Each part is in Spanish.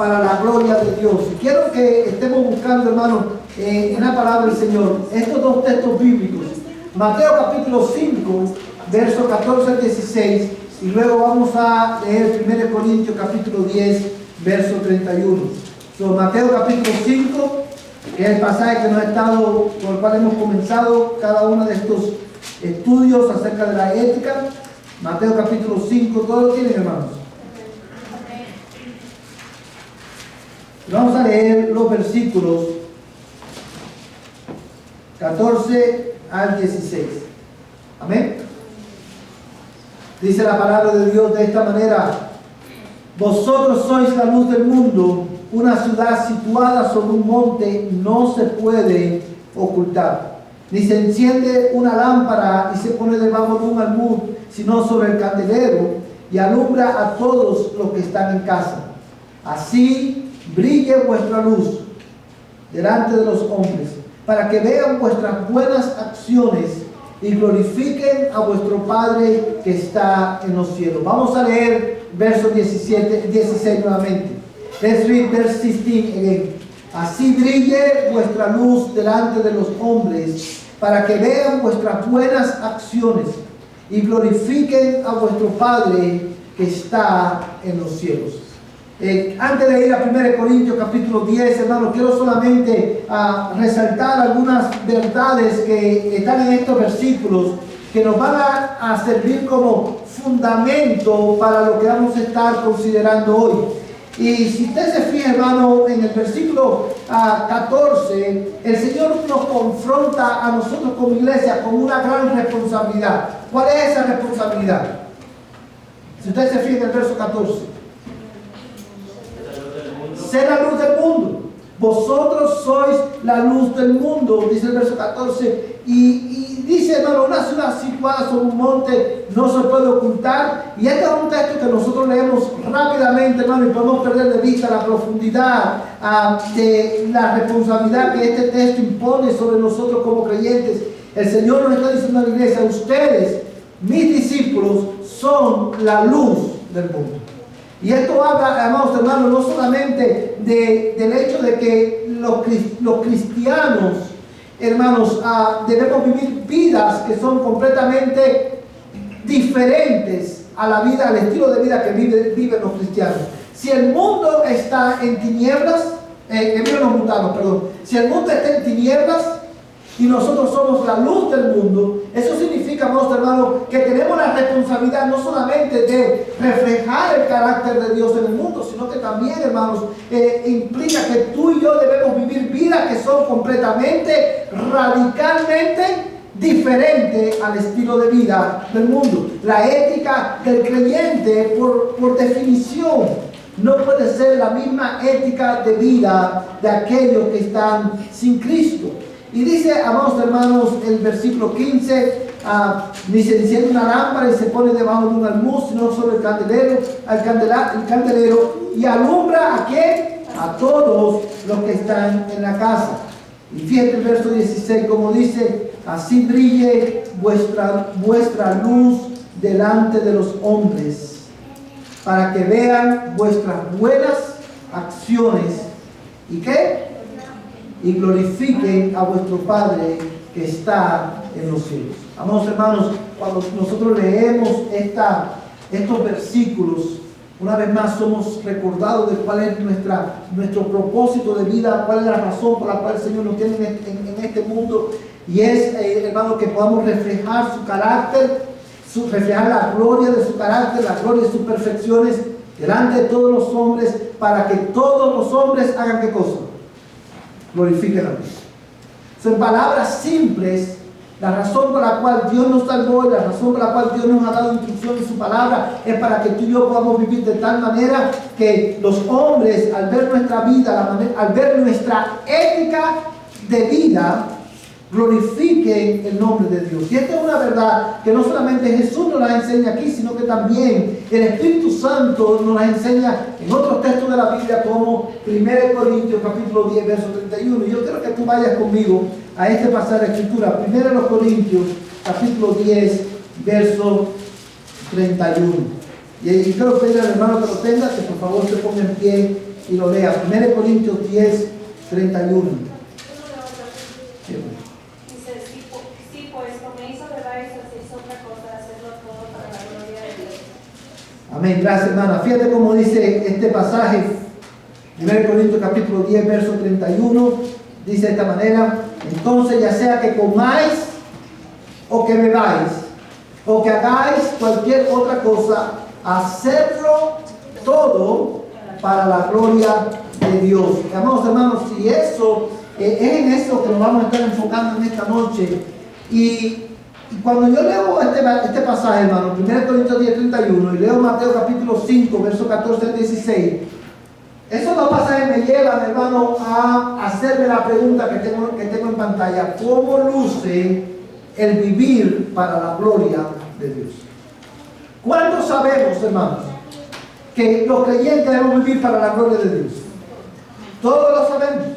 para la gloria de Dios. Y quiero que estemos buscando, hermano, en la palabra del Señor, estos dos textos bíblicos. Mateo capítulo 5, versos 14 al 16, y luego vamos a leer 1 Corintios capítulo 10, verso 31. Mateo capítulo 5, que es el pasaje que nos ha estado, por el cual hemos comenzado cada uno de estos estudios acerca de la ética. Mateo capítulo 5, ¿todos lo tienen, hermanos? Vamos a leer los versículos 14 al 16. Amén. Dice la palabra de Dios de esta manera: vosotros sois la luz del mundo. Una ciudad situada sobre un monte no se puede ocultar, ni se enciende una lámpara y se pone debajo de un almud, sino sobre el candelero, y alumbra a todos los que están en casa. Así brille vuestra luz delante de los hombres, para que vean vuestras buenas acciones y glorifiquen a vuestro Padre que está en los cielos. Vamos a leer verso 16 nuevamente. Let's read verse 16 again. Así brille vuestra luz delante de los hombres, para que vean vuestras buenas acciones y glorifiquen a vuestro Padre que está en los cielos. Antes de ir a 1 Corintios capítulo 10, hermanos, quiero solamente resaltar algunas verdades que están en estos versículos que nos van a servir como fundamento para lo que vamos a estar considerando hoy. Y si usted se fija, hermano, en el versículo 14, el Señor nos confronta a nosotros como iglesia con una gran responsabilidad. ¿Cuál es esa responsabilidad? Si usted se fija en el verso 14. Ser la luz del mundo. Vosotros sois la luz del mundo, dice el verso 14. Y dice, hermano, una ciudad situada sobre un monte no se puede ocultar. Y este es un texto que nosotros leemos rápidamente, hermano, y podemos perder de vista la profundidad de la responsabilidad que este texto impone sobre nosotros como creyentes. El Señor nos está diciendo a la iglesia: ustedes, mis discípulos, son la luz del mundo. Y esto habla, amados hermanos, no solamente del hecho de que los cristianos, hermanos, debemos vivir vidas que son completamente diferentes a la vida, al estilo de vida que viven los cristianos. Si el mundo está en tinieblas, si el mundo está en tinieblas y nosotros somos la luz del mundo, eso significa, amados hermanos, que tenemos la responsabilidad no solamente de reflejar el carácter de Dios en el mundo, sino que también, hermanos, implica que tú y yo debemos vivir vidas que son completamente, radicalmente diferentes al estilo de vida del mundo. La ética del creyente, por definición, no puede ser la misma ética de vida de aquellos que están sin Cristo. Y dice, amados hermanos, el versículo 15, ni se enciende una lámpara y se pone debajo de un almud, sino sobre el candelero, y alumbra ¿a quién? A todos los que están en la casa. Y fíjate el verso 16, como dice: así brille vuestra luz delante de los hombres, para que vean vuestras buenas acciones. ¿Y qué? Y glorifiquen a vuestro Padre que está en los cielos. Amados hermanos, cuando nosotros leemos estos versículos, una vez más somos recordados de cuál es nuestro propósito de vida, cuál es la razón por la cual el Señor nos tiene en este mundo. Y es, hermanos, que podamos reflejar su carácter, reflejar la gloria de su carácter, la gloria de sus perfecciones delante de todos los hombres, para que todos los hombres hagan ¿qué cosa? Glorifiquen a Dios. En palabras simples, la razón por la cual Dios nos salvó y la razón por la cual Dios nos ha dado instrucción en su palabra es para que tú y yo podamos vivir de tal manera que los hombres, al ver nuestra vida, al ver nuestra ética de vida, glorifiquen el nombre de Dios. Y esta es una verdad que no solamente Jesús nos la enseña aquí, sino que también el Espíritu Santo nos la enseña en otros textos de la Biblia, como 1 Corintios capítulo 10, verso 31. Y yo quiero que tú vayas conmigo a este pasaje de escritura. 1 Corintios capítulo 10, verso 31. Y quiero pedir al hermano que lo tenga, que por favor se ponga en pie y lo lea. 1 Corintios 10, 31. Sí, Dice, sí, pues como hizo beber, se hizo otra cosa, hacerlo todo para la gloria de Dios. amén, gracias hermana. Fíjate cómo dice este pasaje, 1 Corintios capítulo 10, verso 31, dice de esta manera: entonces ya sea que comáis o que bebáis, o que hagáis cualquier otra cosa, hacerlo todo para la gloria de Dios. Amados hermanos, si eso es en eso que nos vamos a estar enfocando en esta noche. Y cuando yo leo este pasaje, hermano, 1 Corintios 10, 31, y leo Mateo capítulo 5, verso 14 al 16, esos dos pasajes me llevan, hermano, a hacerme la pregunta que tengo en pantalla: ¿cómo luce el vivir para la gloria de Dios? ¿Cuántos sabemos, hermanos, que los creyentes debemos vivir para la gloria de Dios? Todos lo sabemos,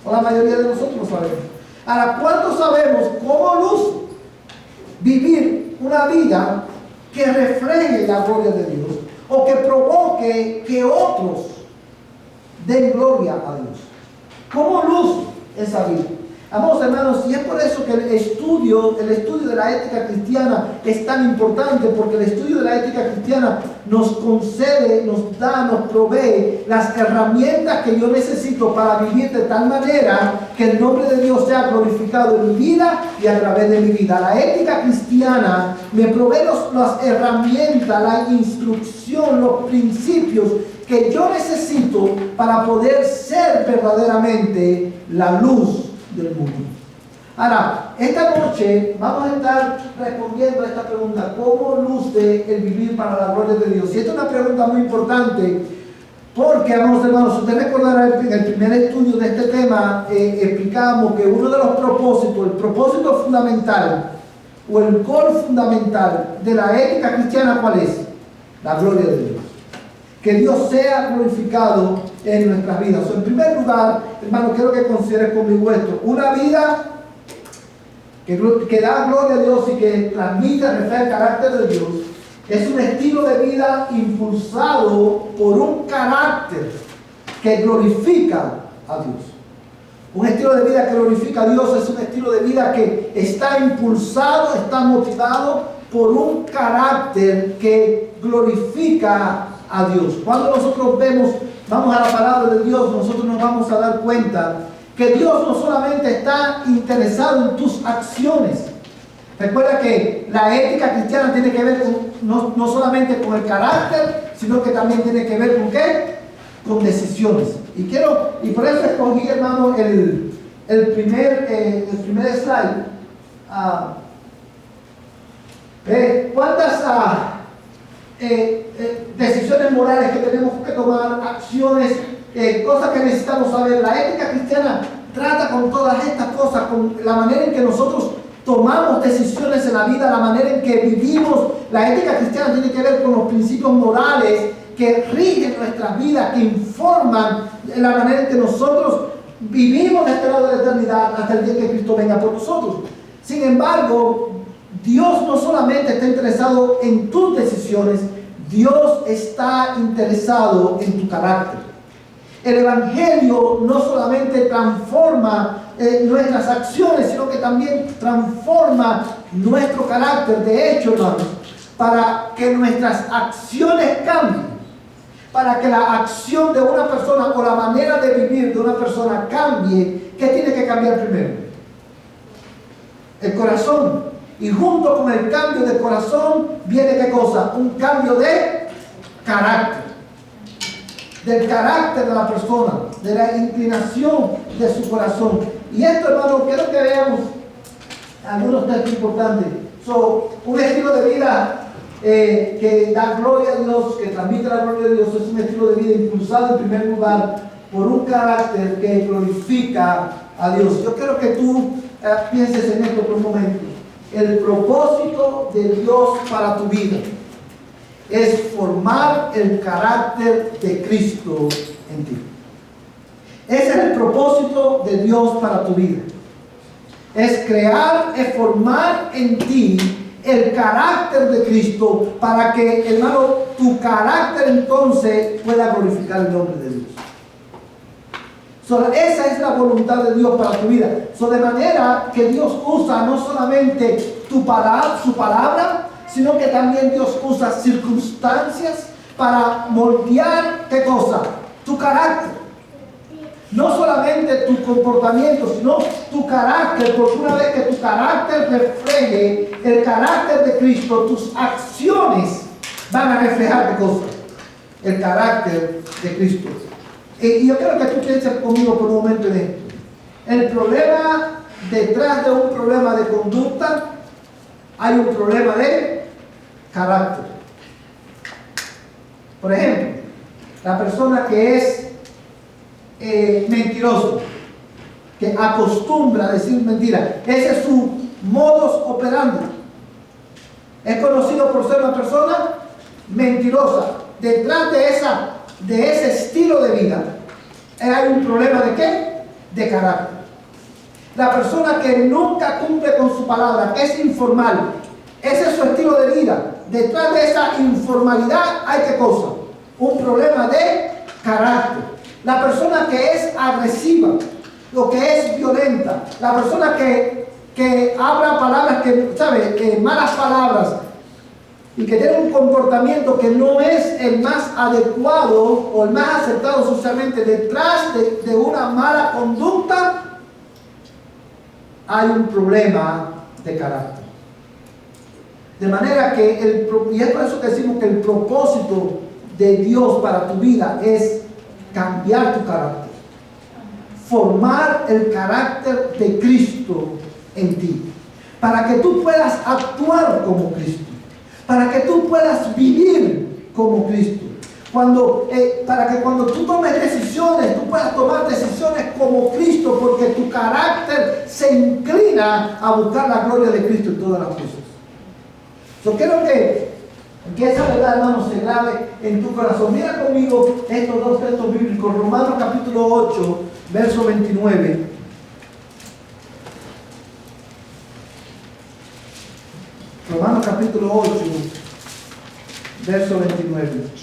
o la mayoría de nosotros lo sabemos. Ahora, ¿cuántos sabemos cómo luce vivir una vida que refleje la gloria de Dios, o que provoque que otros den gloria a Dios? ¿Cómo luce esa vida? Amados hermanos, y es por eso que el estudio de la ética cristiana es tan importante, porque el estudio de la ética cristiana nos concede, nos da, nos provee las herramientas que yo necesito para vivir de tal manera que el nombre de Dios sea glorificado en mi vida y a través de mi vida. La ética cristiana me provee las herramientas, la instrucción, los principios que yo necesito para poder ser verdaderamente la luz del mundo. Ahora, esta noche vamos a estar respondiendo a esta pregunta: ¿cómo luce el vivir para la gloria de Dios? Y esta es una pregunta muy importante, porque, amados hermanos, ustedes recordarán en el primer estudio de este tema, explicamos que uno de los propósitos, el propósito fundamental o el core fundamental de la ética cristiana, ¿cuál es? La gloria de Dios. Que Dios sea glorificado en nuestras vidas. En primer lugar, hermano, quiero que consideres conmigo esto: una vida que da gloria a Dios y que transmite, refleja el carácter de Dios, es un estilo de vida impulsado por un carácter que glorifica a Dios. Un estilo de vida que glorifica a Dios es un estilo de vida que está impulsado, está motivado por un carácter que glorifica a Dios. Cuando nosotros vamos a la palabra de Dios, nosotros nos vamos a dar cuenta que Dios no solamente está interesado en tus acciones. Recuerda que la ética cristiana tiene que ver no solamente con el carácter, sino que también tiene que ver con ¿qué? Con decisiones. Y por eso escogí, hermano, el primer slide. ¿Cuántas decisiones morales que tenemos que tomar, acciones, cosas que necesitamos saber? La ética cristiana trata con todas estas cosas, con la manera en que nosotros tomamos decisiones en la vida, la manera en que vivimos. La ética cristiana tiene que ver con los principios morales que rigen nuestras vidas, que informan la manera en que nosotros vivimos de este lado de la eternidad hasta el día que Cristo venga por nosotros. Sin embargo, Dios no solamente está interesado en tus decisiones, Dios está interesado en tu carácter. El Evangelio no solamente transforma nuestras acciones, sino que también transforma nuestro carácter. De hecho, hermanos, para que nuestras acciones cambien, para que la acción de una persona o la manera de vivir de una persona cambie, ¿qué tiene que cambiar primero? El corazón. Y junto con el cambio de corazón viene ¿qué cosa? Un cambio de carácter. Del carácter de la persona, de la inclinación de su corazón. Y esto, hermano, quiero que veamos algunos textos importantes. Un estilo de vida que da gloria a Dios, que transmite la gloria de Dios, es un estilo de vida impulsado en primer lugar por un carácter que glorifica a Dios. Yo quiero que tú pienses en esto por un momento. El propósito de Dios para tu vida es formar el carácter de Cristo en ti. Ese es el propósito de Dios para tu vida. Es crear, es formar en ti el carácter de Cristo para que, hermano, tu carácter entonces pueda glorificar el nombre de Dios. Esa es la voluntad de Dios para tu vida. De manera que Dios usa no solamente su palabra, sino que también Dios usa circunstancias para moldear, ¿qué cosa? Tu carácter. No solamente tu comportamiento, sino tu carácter, porque una vez que tu carácter refleje el carácter de Cristo, tus acciones van a reflejar, ¿qué cosa? El carácter de Cristo. Y yo quiero que tú pienses conmigo por un momento en esto. El problema, detrás de un problema de conducta, hay un problema de carácter. Por ejemplo, la persona que es mentiroso, que acostumbra a decir mentiras, ese es su modus operandi. Es conocido por ser una persona mentirosa. Detrás de ese estilo de vida hay un problema de ¿qué? De carácter. La persona que nunca cumple con su palabra, que es informal, ese es su estilo de vida. Detrás de esa informalidad hay ¿qué cosa? Un problema de carácter. La persona que es agresiva, lo que es violenta, la persona que habla palabras que, ¿sabe? Malas palabras, y que tiene un comportamiento que no es el más adecuado o el más aceptado socialmente, detrás de una mala conducta hay un problema de carácter. De manera que, y es por eso que decimos que el propósito de Dios para tu vida es cambiar tu carácter, formar el carácter de Cristo en ti, para que tú puedas actuar como Cristo, para que tú puedas vivir como Cristo. Para que cuando tú tomes decisiones, tú puedas tomar decisiones como Cristo, porque tu carácter se inclina a buscar la gloria de Cristo en todas las cosas. Yo quiero que esa verdad, hermano, se grabe en tu corazón. Mira conmigo estos dos textos bíblicos. Romanos capítulo 8, verso 29. Romanos capítulo 8, verso 29.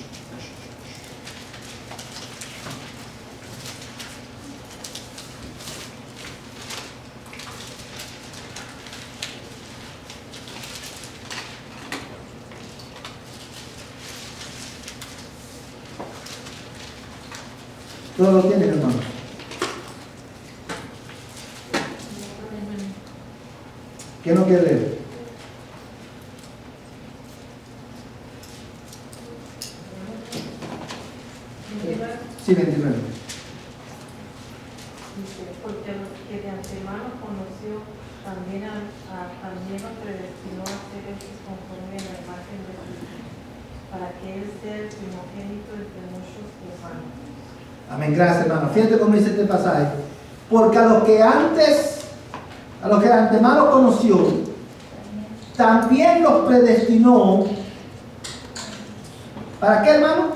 Todos lo tienen, hermano. ¿Quién no quiere leer? Sí, 29. Porque a los que de antemano conoció, también lo predestinó a ser hechos conforme a la imagen de Cristo, para que Él sea el primogénito entre muchos hermanos. Amén, gracias, hermano. Fíjate cómo dice este pasaje. Porque a los que de antemano conoció, también los predestinó. ¿Para qué, hermano?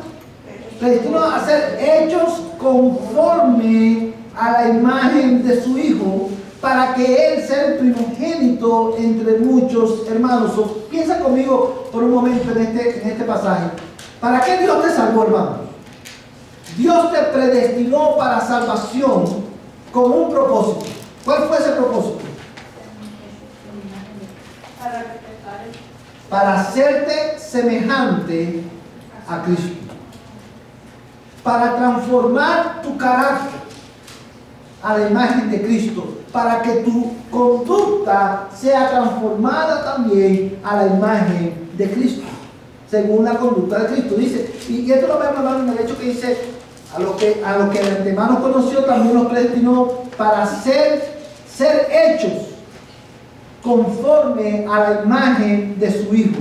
Predestinó a ser hechos conforme a la imagen de su Hijo, para que Él sea el primogénito entre muchos hermanos. Piensa conmigo por un momento en este pasaje. ¿Para qué Dios te salvó, hermano? Dios te predestinó para salvación con un propósito. ¿Cuál fue ese propósito? Para hacerte semejante a Cristo. Para transformar tu carácter a la imagen de Cristo, para que tu conducta sea transformada también a la imagen de Cristo, según la conducta de Cristo. Dice, y esto lo vemos en el hecho que dice, a lo que de antemano conoció, también los predestinó para ser hechos conforme a la imagen de su Hijo,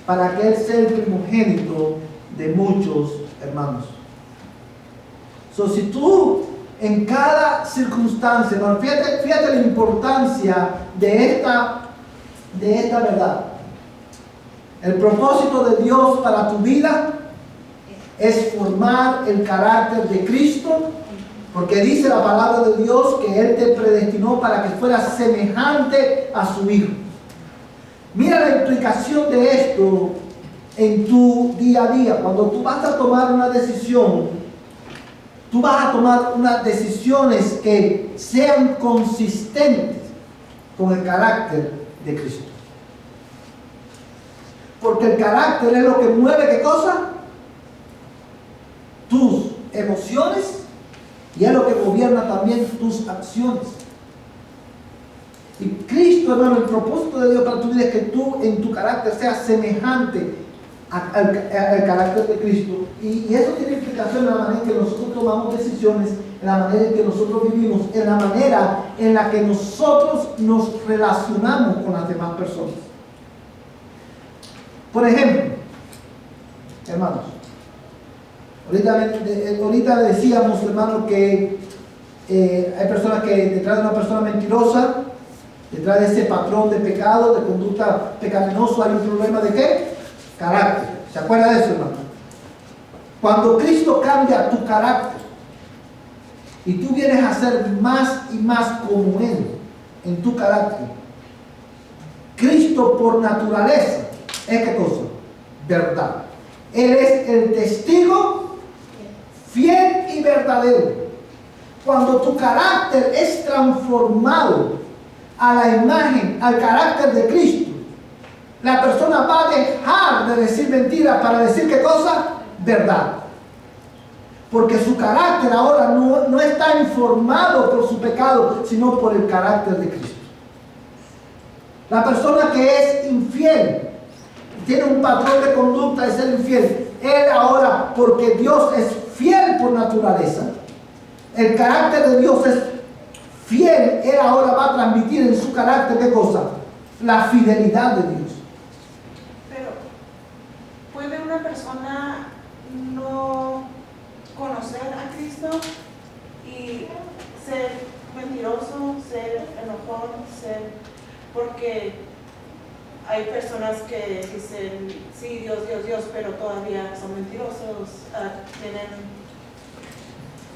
para que Él sea el primogénito de muchos hermanos. Si tú en cada circunstancia, hermano, fíjate la importancia de esta verdad. El propósito de Dios para tu vida es formar el carácter de Cristo, porque dice la palabra de Dios que Él te predestinó para que fueras semejante a su Hijo. Mira la implicación de esto en tu día a día. Cuando tú vas a tomar una decisión, tú vas a tomar unas decisiones que sean consistentes con el carácter de Cristo. Porque el carácter es lo que mueve, ¿qué cosa? Tus emociones, y es lo que gobierna también tus acciones. Y Cristo, hermano, el propósito de Dios para tu vida es que tú en tu carácter seas semejante al carácter de Cristo. Y eso tiene implicación en la manera en que nosotros tomamos decisiones, en la manera en que nosotros vivimos, en la manera en la que nosotros nos relacionamos con las demás personas. Por ejemplo, hermanos, ahorita decíamos, hermano, que hay personas que detrás de una persona mentirosa, detrás de ese patrón de pecado, de conducta pecaminosa, hay un problema de ¿qué? Carácter. ¿Se acuerda de eso, hermano? Cuando Cristo cambia tu carácter y tú vienes a ser más y más como Él en tu carácter, Cristo por naturaleza es ¿qué cosa? Verdad. Él es el testigo fiel y verdadero. Cuando tu carácter es transformado a la imagen, al carácter de Cristo, la persona va a dejar de decir mentiras para decir ¿qué cosa? Verdad. Porque su carácter ahora no está informado por su pecado, sino por el carácter de Cristo. La persona que es infiel, tiene un patrón de conducta de ser infiel, él ahora, porque Dios es fiel por naturaleza, el carácter de Dios es fiel, él ahora va a transmitir en su carácter ¿qué cosa? La fidelidad de Dios. Pero, ¿puede una persona no conocer a Cristo y ser mentiroso, ser enojón, porque hay personas que dicen, sí, Dios, pero todavía son mentirosos,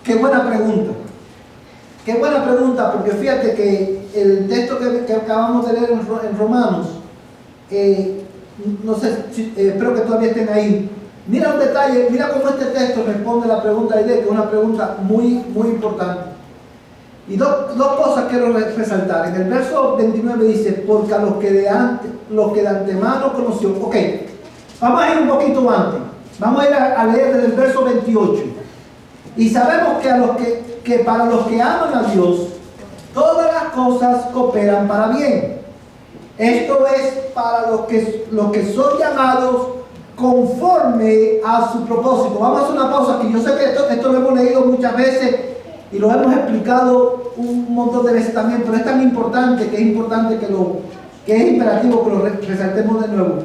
Qué buena pregunta. Qué buena pregunta, porque fíjate que el texto que acabamos de leer en Romanos, no sé, espero que todavía estén ahí. Mira un detalle, mira cómo este texto responde a la pregunta de Aide, que es una pregunta muy, muy importante. Y dos cosas quiero resaltar. En el verso 29 dice, porque a los que de antemano conoció. Ok, vamos a ir un poquito antes. Vamos a ir a leer desde el verso 28. Y sabemos que para los que aman a Dios, todas las cosas cooperan para bien. Esto es para los que son llamados conforme a su propósito. Vamos a hacer una pausa aquí. Yo sé que esto lo hemos leído muchas veces y lo hemos explicado un montón de veces también, pero es tan importante que es imperativo que lo resaltemos de nuevo.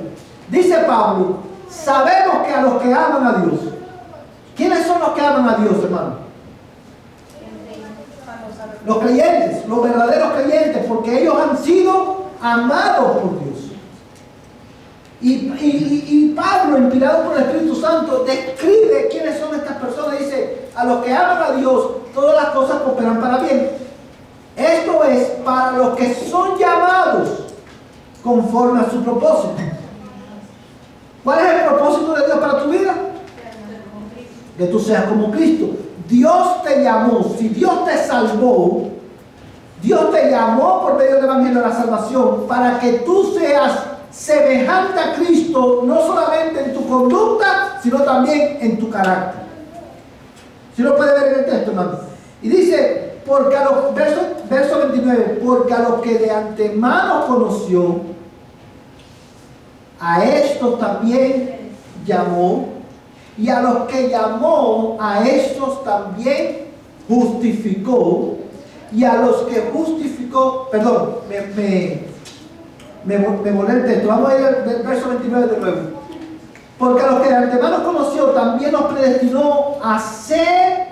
Dice Pablo, sabemos que a los que aman a Dios. ¿Quiénes son los que aman a Dios, hermano? Los creyentes, los verdaderos creyentes, porque ellos han sido amados por Dios. Y Pablo, inspirado por el Espíritu Santo, describe quiénes son estas personas. Dice, a los que aman a Dios, todas las cosas cooperan para bien. Esto es para los que son llamados conforme a su propósito. ¿Cuál es el propósito de Dios para tu vida? Que tú seas como Cristo. Dios te llamó, si Dios te salvó, Dios te llamó por medio del Evangelio de la salvación para que tú seas semejante a Cristo, no solamente en tu conducta, sino también en tu carácter. Si lo puede ver en el texto, hermano. Y dice, porque a los, verso 29, porque a los que de antemano conoció, a estos también llamó, y a los que llamó, a estos también justificó, y a los que justificó, perdón, me volé el texto, vamos a ir al verso 29 de nuevo. Porque a los que de antemano conoció, también los predestinó a ser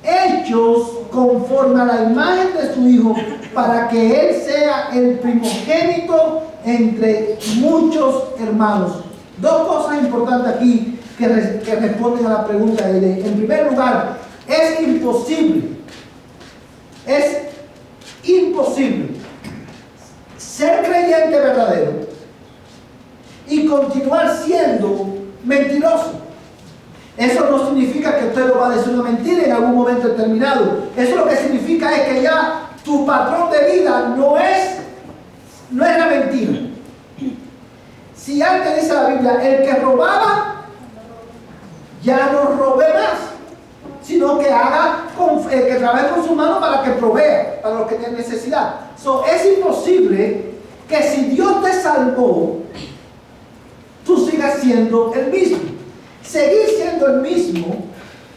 hechos conforme a la imagen de su Hijo, para que Él sea el primogénito entre muchos hermanos. Dos cosas importantes aquí que responden a la pregunta de Aide. En primer lugar, es imposible ser creyente verdadero y continuar siendo mentiroso. Eso no significa que usted lo va a decir una mentira en algún momento determinado. Eso lo que significa es que ya tu patrón de vida no es la mentira. Si antes dice la Biblia, el que robaba, ya no robe más, sino que que trabaje con su mano para que provea para los que tienen necesidad. Es imposible que si Dios te salvó, tú sigas siendo el mismo. Seguir siendo el mismo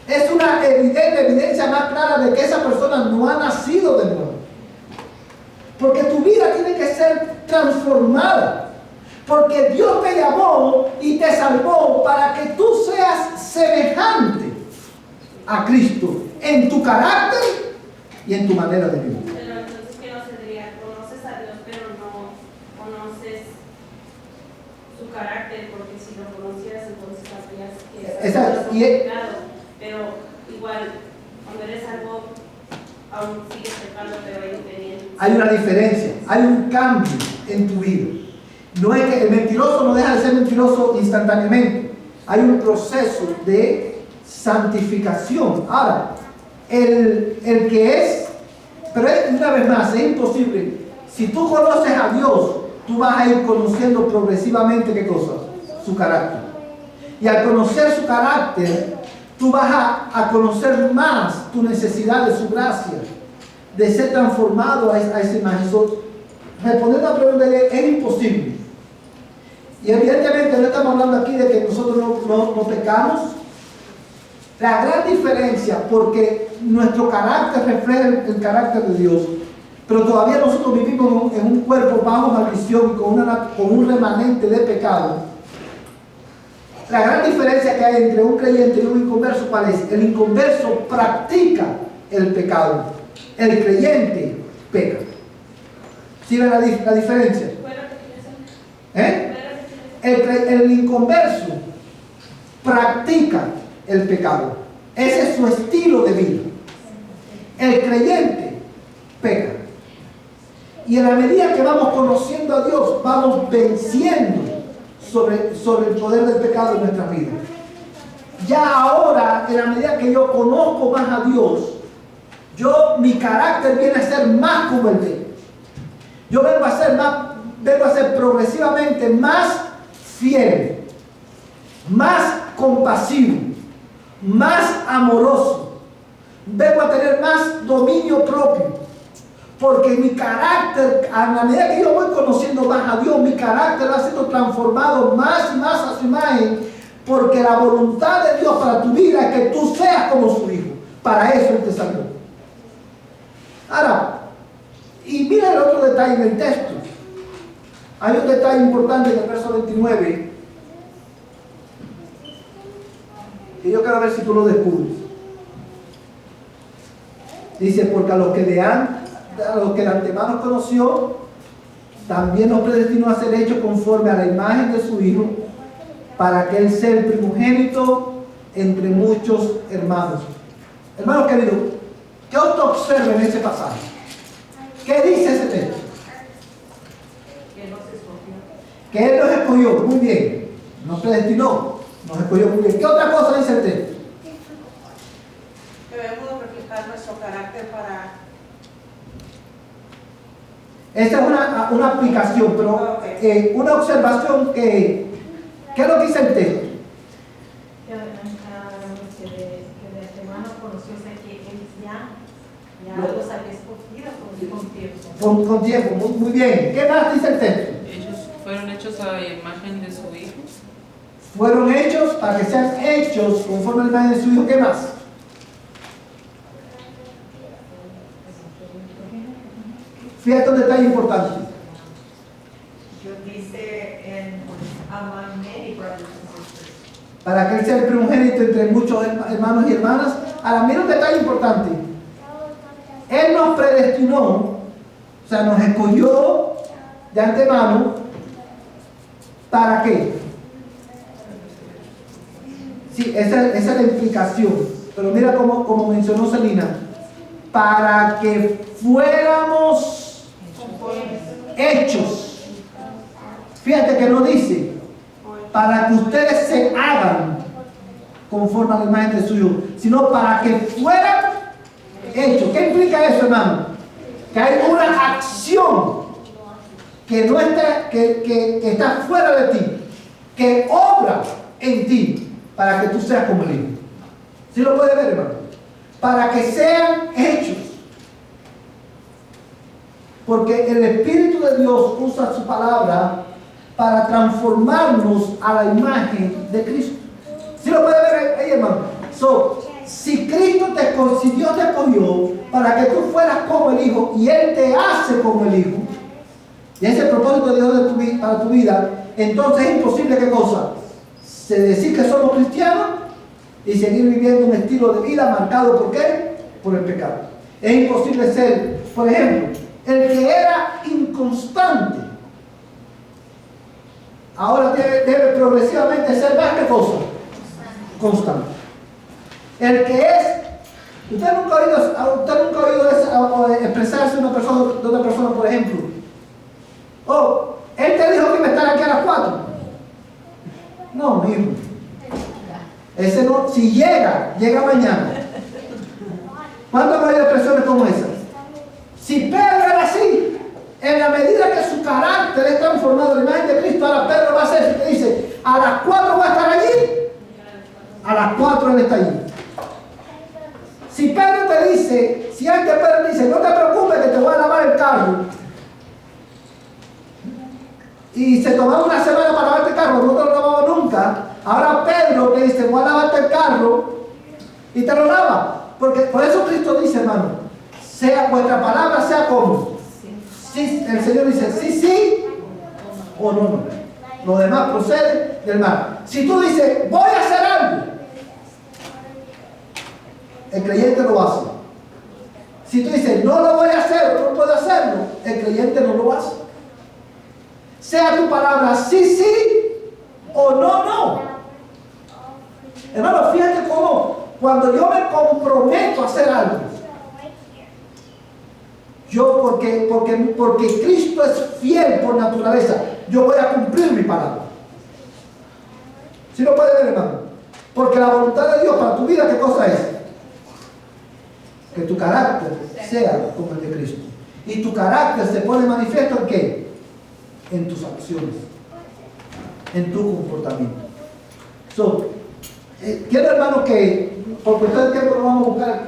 es una evidencia más clara de que esa persona no ha nacido de nuevo. Porque tu vida tiene que ser transformada. Porque Dios te llamó y te salvó para que tú seas semejante a Cristo en tu carácter y en tu manera de vivir. Pero entonces, ¿qué no sería? Conoces a Dios, pero no conoces su carácter, porque si lo conocieras, entonces sabrías que es Exacto. pecado. Pero igual, cuando eres salvo, aún sigues pecando, pero hay diferencia. Hay una diferencia, hay un cambio en tu vida. No es que el mentiroso no deja de ser mentiroso instantáneamente. Hay un proceso de santificación. Ahora, el que es, pero una vez más, es imposible. Si tú conoces a Dios, tú vas a ir conociendo progresivamente, ¿qué cosa? Su carácter. Y al conocer su carácter, tú vas a conocer más tu necesidad de su gracia, de ser transformado a esa imagen. Responder la pregunta es imposible. Y evidentemente no estamos hablando aquí de que nosotros no pecamos. La gran diferencia, porque nuestro carácter refleja el carácter de Dios, pero todavía nosotros vivimos en un cuerpo bajo maldición y con un remanente de pecado. La gran diferencia que hay entre un creyente y un inconverso, ¿cuál es? El inconverso practica el pecado. El creyente peca. ¿Sí ven la diferencia? El inconverso practica el pecado. Ese es su estilo de vida. El creyente peca. Y en la medida que vamos conociendo a Dios, vamos venciendo sobre el poder del pecado en nuestra vida. Ya ahora, en la medida que yo conozco más a Dios, mi carácter viene a ser más como el de Él. Yo vengo a ser progresivamente más fiel, más compasivo, más amoroso. Vengo a tener más dominio propio. Porque mi carácter, a la medida que yo voy conociendo más a Dios, mi carácter va siendo transformado más y más a su imagen. Porque la voluntad de Dios para tu vida es que tú seas como su hijo. Para eso Él te salvó. Ahora, y mira el otro detalle en el texto. Hay un detalle importante en el verso 29 que yo quiero ver si tú lo descubres. Dice, porque a los que de antemano conoció, también nos predestinó a ser hechos conforme a la imagen de su Hijo, para que Él sea el primogénito entre muchos hermanos. Hermanos queridos, ¿qué usted observa en ese pasaje? ¿Qué dice ese texto? Que Él nos escogió, muy bien. Nos predestinó, nos escogió muy bien. ¿Qué otra cosa dice el texto? Que debemos reflejar nuestro carácter para... Esta es una aplicación, pero una observación ¿qué es lo que dice el texto? Que de antemano conoció, o sea, que Él ya los había escogido con tiempo. Con tiempo, muy bien. ¿Qué más dice el texto? Ellos fueron hechos a la imagen de su Hijo. Fueron hechos para que sean hechos conforme a la imagen de su Hijo. ¿Qué más? Fíjate un detalle importante. Dice among many brothers and sisters. Para que Él sea el primogénito entre muchos hermanos y hermanas. Ahora, mira un detalle importante. Él nos predestinó, o sea, nos escogió de antemano. ¿Para qué? Sí, esa es la implicación. Pero mira como mencionó Celina. Para que fuéramos hechos. Fíjate que no dice para que ustedes se hagan conforme a la imagen de su Hijo, sino para que fueran hechos. ¿Qué implica eso, hermano? Que hay una acción que no está, que está fuera de ti, que obra en ti para que tú seas como el Hijo. ¿Sí lo puede ver, hermano? Para que sean hechos. Porque el Espíritu de Dios usa su palabra para transformarnos a la imagen de Cristo. ¿Sí lo puede ver ahí, hermano? Si Dios te escogió para que tú fueras como el Hijo y Él te hace como el Hijo, y ese es el propósito de Dios para tu vida, entonces es imposible, ¿qué cosa? Decir que somos cristianos y seguir viviendo un estilo de vida marcado ¿por qué? Por el pecado. Es imposible ser, por ejemplo, el que era inconstante, ahora debe progresivamente ser más que cosa, constante. El que es, usted nunca ha oído expresarse de una persona, por ejemplo, oh, él te dijo que iba a estar aquí a las 4. No, mi hijo. Ese no, si llega mañana. ¿Cuánto han oído expresiones como esas? Si Pedro era así, en la medida que su carácter es transformado en la imagen de Cristo, ahora Pedro va a ser, si te dice, a las 4 voy a estar allí, a las 4 él está allí. Si Pedro te dice, si antes Pedro te dice, no te preocupes que te voy a lavar el carro, y se tomaba una semana para lavarte el carro, no te lo lavaba nunca, ahora Pedro te dice, voy a lavarte el carro, y te lo lava. Porque por eso Cristo dice, hermano, sea vuestra palabra sea como. Sí, el Señor dice, sí, o no. Lo demás procede del mal. Si tú dices, voy a hacer algo, el creyente lo hace. Si tú dices, no lo voy a hacer o no puedo hacerlo, el creyente no lo hace. Sea tu palabra sí o no. Hermano, fíjate cómo cuando yo me comprometo a hacer algo, yo porque Cristo es fiel por naturaleza, yo voy a cumplir mi palabra. ¿Sí lo puede ver, hermano? Porque la voluntad de Dios para tu vida, ¿qué cosa es? Que tu carácter sea como el de Cristo. Y tu carácter se pone manifiesto ¿en qué? En tus acciones, en tu comportamiento. Quiero, hermano, que por cuestión de tiempo no vamos a buscar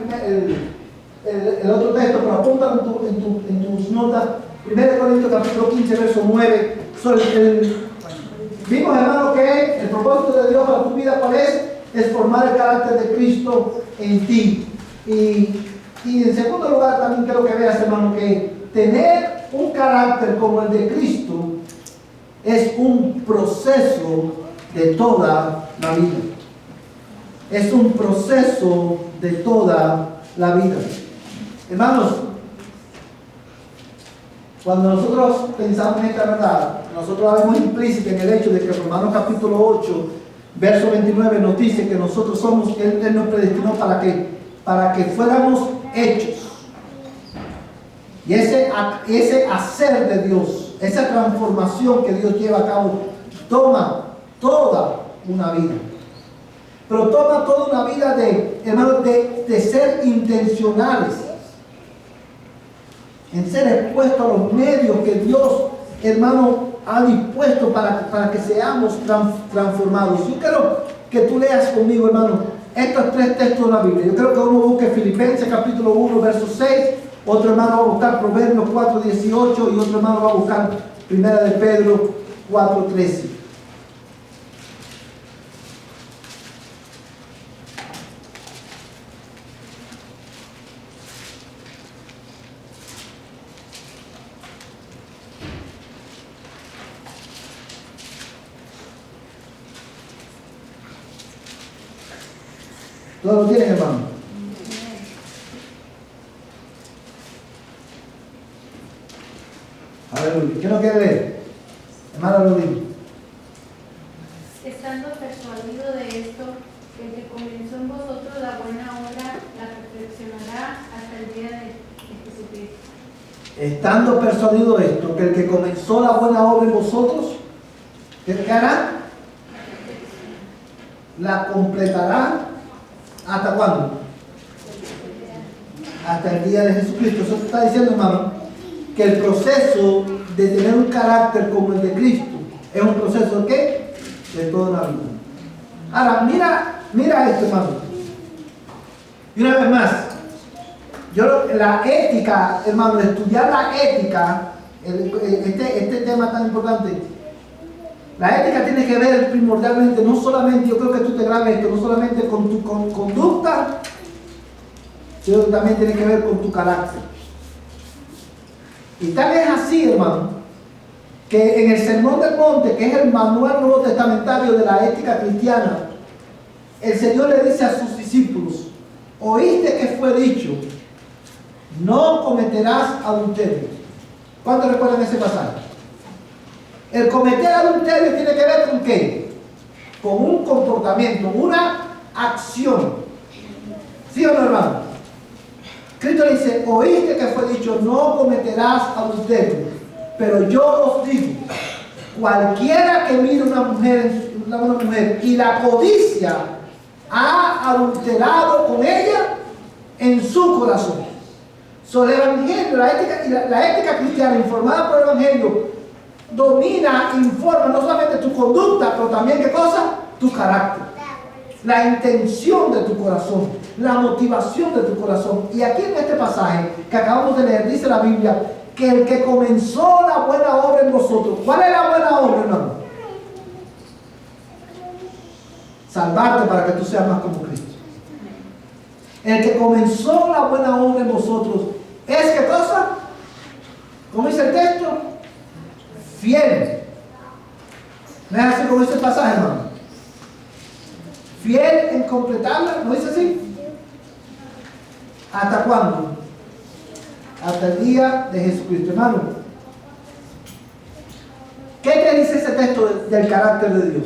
el otro texto, pero apúntalo en tus notas. 1 Corintios capítulo 15, verso 9. Vimos, hermano, que el propósito de Dios para tu vida, ¿cuál es? Es formar el carácter de Cristo en ti. Y en segundo lugar, también quiero que veas, hermano, que tener un carácter como el de Cristo es un proceso de toda la vida. Es un proceso de toda la vida. Hermanos, cuando nosotros pensamos en esta verdad, nosotros la vemos implícita en el hecho de que Romanos capítulo 8, verso 29 nos dice que nosotros somos, Él nos predestinó para que fuéramos hechos. Y ese hacer de Dios, esa transformación que Dios lleva a cabo, toma toda una vida. Pero toma toda una vida de ser intencionales, en ser expuestos a los medios que Dios, hermano, ha dispuesto para que seamos transformados. Yo quiero que tú leas conmigo, hermano, estos 3 textos de la Biblia. Yo creo que uno busque Filipenses capítulo 1, verso 6, otro hermano va a buscar Proverbios 4, 18 y otro hermano va a buscar Primera de Pedro 4, 13. ¿Todos lo tienen, hermano? Aleluya. ¿Quién lo quiere leer? Hermano, lo digo. Estando persuadido de esto, el que comenzó en vosotros la buena obra, la perfeccionará hasta el día de Jesucristo. Estando persuadido de esto, que el que comenzó la buena obra en vosotros, ¿qué hará? la completará. ¿Hasta cuándo? Hasta el día de Jesucristo. Eso te está diciendo, hermano, que el proceso de tener un carácter como el de Cristo es un proceso ¿de qué? De toda la vida. Ahora, mira esto, hermano. Y una vez más, la ética, hermano, de estudiar la ética, este tema tan importante, la ética tiene que ver primordialmente, no solamente, yo creo que tú te grabes esto, no solamente con tu conducta, sino que también tiene que ver con tu carácter. Y tal es así, hermano, que en el Sermón del Monte, que es el manual nuevo testamentario de la ética cristiana, el Señor le dice a sus discípulos: oíste que fue dicho, no cometerás adulterio. ¿Cuántos recuerdan ese pasaje? El cometer adulterio tiene que ver con ¿qué? Con un comportamiento, una acción. ¿Sí o no, hermano? Cristo dice: oíste que fue dicho, no cometerás adulterio. Pero yo os digo, cualquiera que mire una mujer y la codicia ha adulterado con ella en su corazón. El evangelio, la ética cristiana informada por el evangelio domina, informa no solamente tu conducta, pero también ¿qué cosa? Tu carácter, la intención de tu corazón, la motivación de tu corazón. Y aquí en este pasaje que acabamos de leer dice la Biblia que el que comenzó la buena obra en vosotros, ¿cuál es la buena obra, hermano? Salvarte para que tú seas más como Cristo. El que comenzó la buena obra en vosotros es ¿qué cosa? ¿Cómo dice el texto? Fiel. ¿No es así como dice el pasaje, hermano? Fiel en completarla, ¿no dice así? ¿Hasta cuándo? Hasta el día de Jesucristo, hermano. ¿Qué te dice ese texto del carácter de Dios?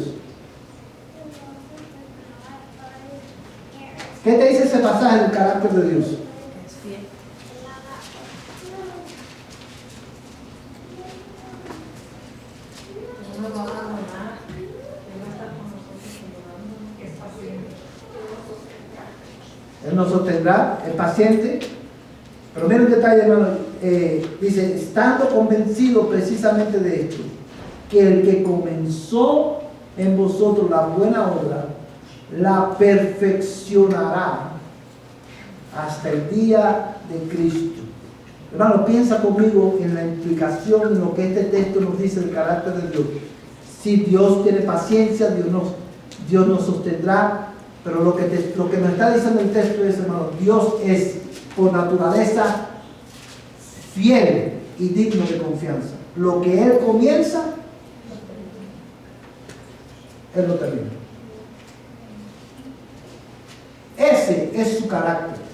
¿Qué te dice ese pasaje del carácter de Dios? Es fiel. No nos va a abandonar, Él va a estar con nosotros ayudándonos, es paciente. Él nos sostendrá, es paciente. Pero mira un detalle, hermano. Dice, estando convencido precisamente de esto, que el que comenzó en vosotros la buena obra, la perfeccionará hasta el día de Cristo. Hermano, piensa conmigo en la implicación, en lo que este texto nos dice del carácter de Dios. Si Dios tiene paciencia, Dios nos sostendrá, pero lo que nos está diciendo el texto es, hermano, Dios es por naturaleza fiel y digno de confianza. Lo que Él comienza, Él lo termina. Ese es su carácter.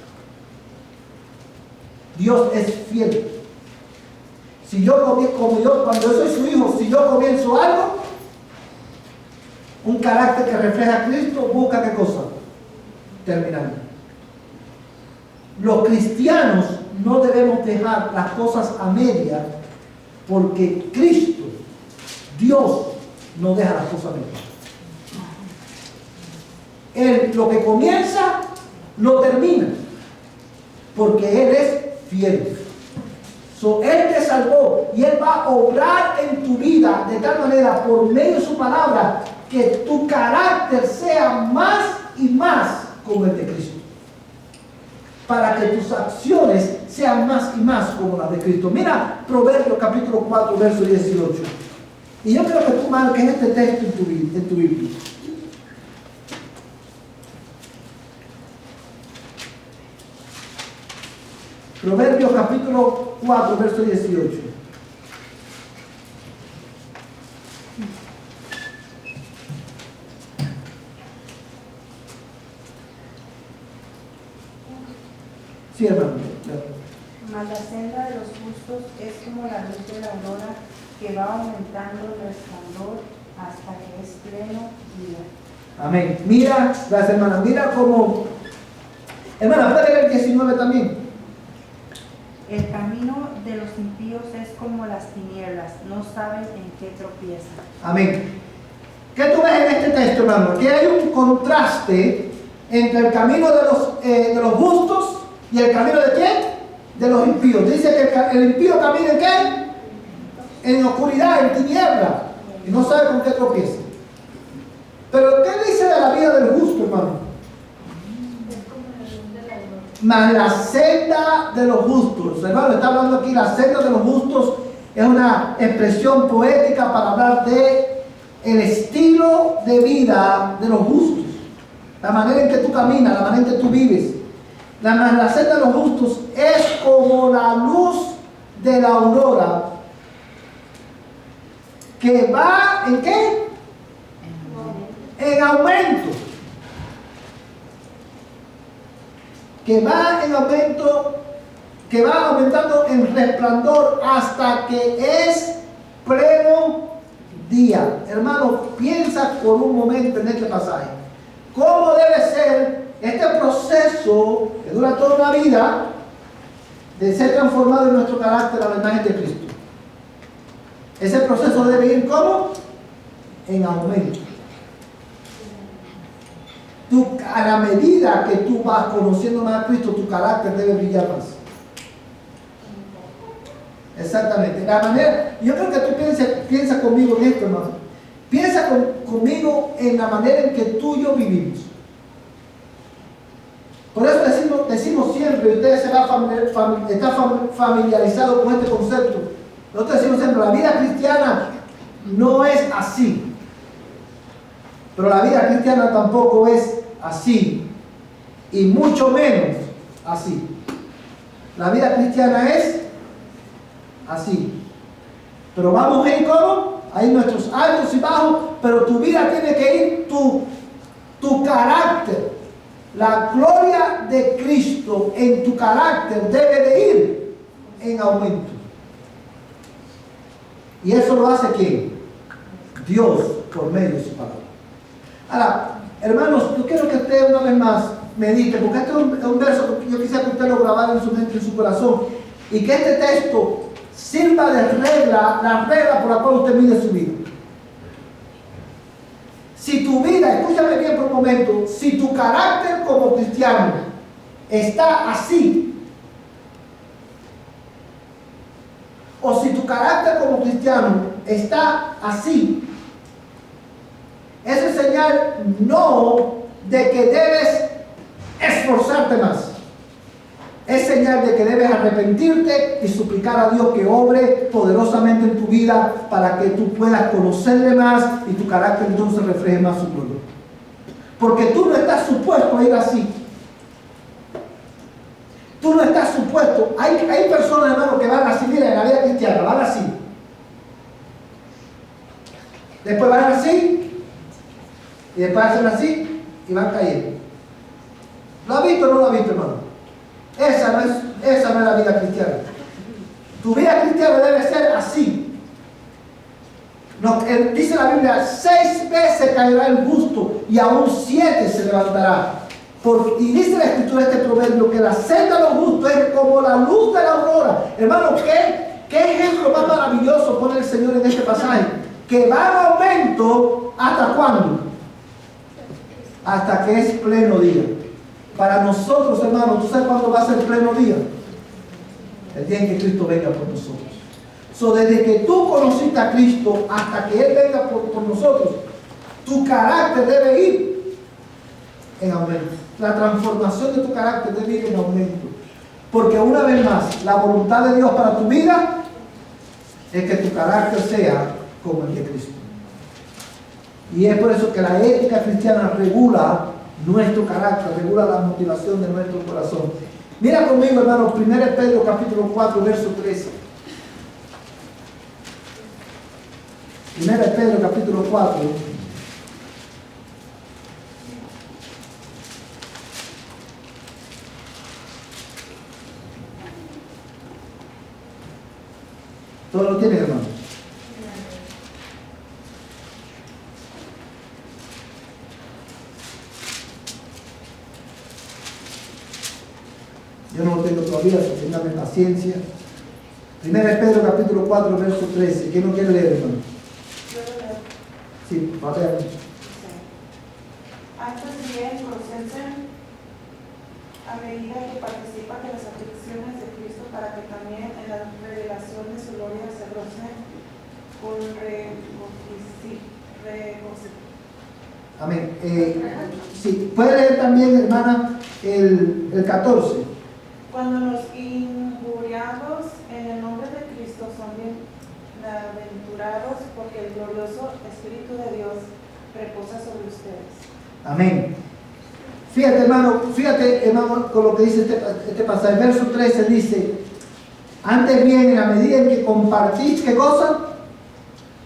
Dios es fiel. Cuando yo soy su hijo, si yo comienzo algo, un carácter que refleja a Cristo, busca ¿qué cosa? Terminarlo. Los cristianos no debemos dejar las cosas a media, porque Cristo, Dios, no deja las cosas a media. Él lo que comienza, lo termina, porque Él es fiel. Él te salvó y Él va a obrar en tu vida de tal manera, por medio de su palabra, que tu carácter sea más y más como el de Cristo, para que tus acciones sean más y más como las de Cristo. Mira Proverbios capítulo 4, verso 18. Y yo quiero que tú marques este texto en tu Biblia. Proverbios capítulo 4, verso 18. Sí, hermano. Mas la senda de los justos es como la luz de la aurora, que va aumentando el resplandor hasta que es pleno día. Amén. Mira, las hermanas, mira cómo... Hermana, puede leer el 19 también. El camino de los impíos es como las tinieblas, no saben en qué tropiezan. Amén. ¿Qué tú ves en este texto, hermano? Que hay un contraste entre el camino de los justos y el camino de quién? De los impíos. Dice que el impío camina en qué? En oscuridad, en tiniebla, y no sabe con qué tropieza. Pero ¿qué dice de la vida del justo, hermano? Mas la senda de los justos, hermano, está hablando aquí, la senda de los justos es una expresión poética para hablar de el estilo de vida de los justos, la manera en que tú caminas, la manera en que tú vives. La senda de los justos es como la luz de la aurora que va ¿en qué? En aumento. Que va en aumento, que va aumentando en resplandor hasta que es pleno día. Hermano, piensa por un momento en este pasaje. ¿Cómo debe ser este proceso que dura toda una vida de ser transformado en nuestro carácter a la imagen de Cristo? Ese proceso debe ir ¿cómo? En aumento. A la medida que tú vas conociendo más a Cristo, tu carácter debe brillar más. Exactamente. La manera, yo creo que tú piensa conmigo en esto, hermano. Piensa conmigo en la manera en que tú y yo vivimos. Por eso decimos siempre, y ustedes están familiarizados con este concepto. Nosotros decimos siempre, la vida cristiana no es así. Pero la vida cristiana tampoco es así, y mucho menos así. La vida cristiana es así. Pero vamos a ir ¿cómo? Hay nuestros altos y bajos, pero tu vida tiene que ir, tu carácter, la gloria de Cristo en tu carácter debe de ir en aumento. Y eso lo hace ¿quién? Dios por medio de su palabra. Ahora, hermanos, yo quiero que usted una vez más medite, porque este es un verso que yo quisiera que usted lo grabara en su mente y en su corazón, y que este texto sirva de regla, la regla por la cual usted mide su vida. Si tu vida, escúchame bien por un momento, si tu carácter como cristiano está así, o si tu carácter como cristiano está así, eso es señal no de que debes esforzarte más. Es señal de que debes arrepentirte y suplicar a Dios que obre poderosamente en tu vida para que tú puedas conocerle más y tu carácter entonces refleje más su gloria. Porque tú no estás supuesto a ir así. Tú no estás supuesto. Hay personas, hermano, que van así, mira, en la vida cristiana, van así. Después van así. Y después hacen así y van cayendo. ¿Lo ha visto o no lo ha visto, hermano? Esa no es la vida cristiana. Tu vida cristiana debe ser así. Dice la Biblia, 6 veces caerá el justo y aún 7 se levantará. Y dice la Escritura este proverbio que la senda de los justos es como la luz de la aurora. Hermano, ¿qué ejemplo más maravilloso pone el Señor en este pasaje? Que va en aumento ¿hasta cuándo? Hasta que es pleno día. Para nosotros, hermanos, ¿tú sabes cuándo va a ser pleno día? El día en que Cristo venga por nosotros. Desde que tú conociste a Cristo hasta que Él venga por nosotros, tu carácter debe ir en aumento. La transformación de tu carácter debe ir en aumento. Porque una vez más, la voluntad de Dios para tu vida es que tu carácter sea como el de Cristo. Y es por eso que la ética cristiana regula nuestro carácter, regula la motivación de nuestro corazón. Mira conmigo, hermano, 1 Pedro capítulo 4, verso 13. 1 Pedro capítulo 4. ¿Todo lo tiene, hermano? Yo no lo tengo todavía, téngame paciencia. 1 Pedro capítulo 4, verso 13. ¿Quién no quiere leer, hermano? Sí, papel. Antes bien, Colosenses, a medida que participan de las aflicciones de Cristo, para que también en la revelación de su gloria se gocen con regocijo. Amén. Sí, puede leer también, hermana, el 14. Cuando los injuriados en el nombre de Cristo son bienaventurados, porque el glorioso Espíritu de Dios reposa sobre ustedes. Amén. Fíjate, hermano, con lo que dice este pasaje. El verso 13 dice: antes bien, en la medida en que compartís, ¿qué cosa?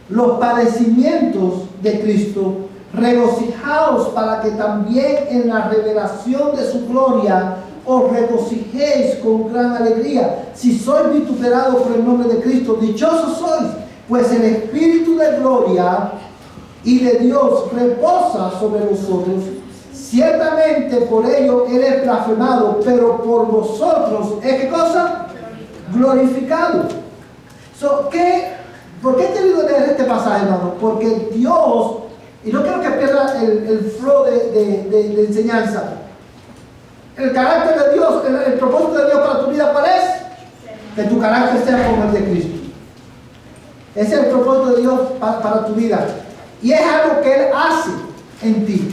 Los padecimientos de Cristo, regocijaos para que también en la revelación de su gloria os regocijéis con gran alegría. Si sois vituperados por el nombre de Cristo, dichosos sois, pues el Espíritu de gloria y de Dios reposa sobre vosotros. Ciertamente por ello Él es blasfemado, pero por vosotros ¿es qué cosa? Glorificado. ¿Por qué he querido leer este pasaje, hermano? Porque Dios, y no quiero que pierda el flow de enseñanza, el carácter de Dios, el propósito de Dios para tu vida, ¿cuál es? Que tu carácter sea como el de Cristo. Ese es el propósito de Dios para tu vida. Y es algo que Él hace en ti.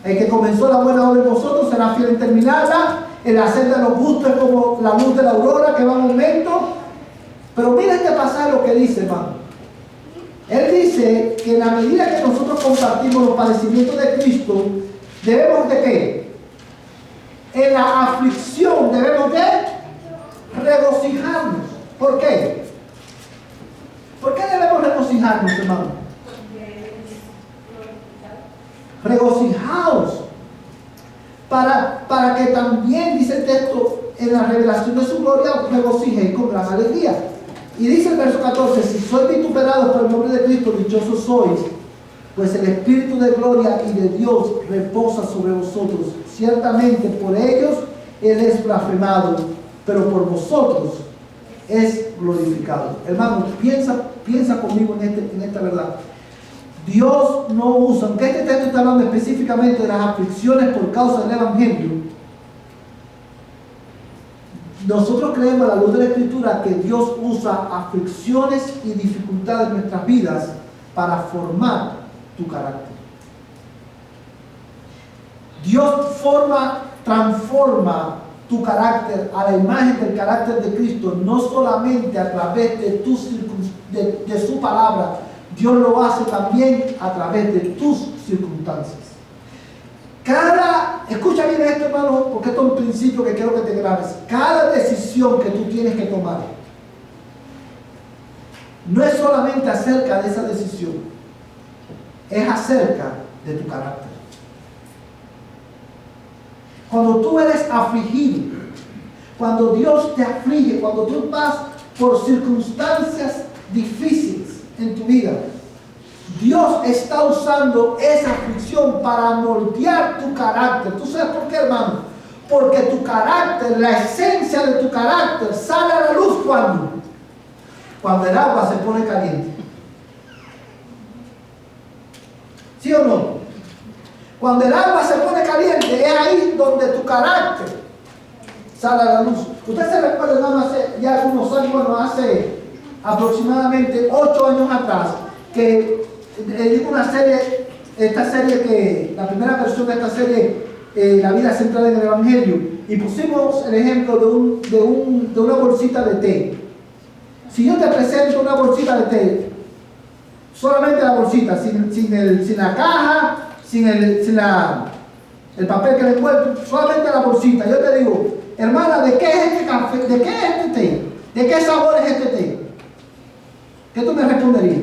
El que comenzó la buena obra en vosotros será fiel en terminarla. El hacer de los justos es como la luz de la aurora que va en aumento. Pero mira este pasaje lo que dice, hermano. Él dice que en la medida que nosotros compartimos los padecimientos de Cristo, debemos de ¿qué? En la aflicción debemos de regocijarnos. ¿Por qué? ¿Por qué debemos regocijarnos, hermano? Regocijaos para que también, dice el texto, en la revelación de su gloria os regocijéis con gran alegría. Y dice el verso 14: si sois vituperados por el nombre de Cristo, dichosos sois, pues el Espíritu de gloria y de Dios reposa sobre vosotros. Ciertamente por ellos Él es blasfemado, pero por vosotros es glorificado. Hermanos, piensa conmigo en esta verdad. Dios no usa, aunque este texto está hablando específicamente de las aflicciones por causa del Evangelio, nosotros creemos a la luz de la Escritura que Dios usa aflicciones y dificultades en nuestras vidas para formar tu carácter. Dios transforma tu carácter a la imagen del carácter de Cristo, no solamente a través de su palabra. Dios lo hace también a través de tus circunstancias. Escucha bien esto, hermano, porque esto es un principio que quiero que te grabes. Cada decisión que tú tienes que tomar no es solamente acerca de esa decisión, es acerca de tu carácter. Cuando tú eres afligido, cuando Dios te aflige, cuando tú vas por circunstancias difíciles en tu vida, Dios está usando esa aflicción para moldear tu carácter. ¿Tú sabes por qué, hermano? Porque tu carácter, la esencia de tu carácter sale a la luz cuando el agua se pone caliente. ¿Sí o no? Cuando el agua se pone caliente, es ahí donde tu carácter sale a la luz. Usted se recuerda, hermano, hace ya algunos años, bueno, hace aproximadamente 8 años atrás, que dimos una serie, la primera versión de esta serie, La vida central en el Evangelio, y pusimos el ejemplo de una bolsita de té. Si yo te presento una bolsita de té, solamente la bolsita, sin la caja, sin el papel que le envuelve, solamente la bolsita, yo te digo, hermana, ¿de qué es este café? ¿De qué es este té? ¿De qué sabor es este té? ¿Qué tú me responderías?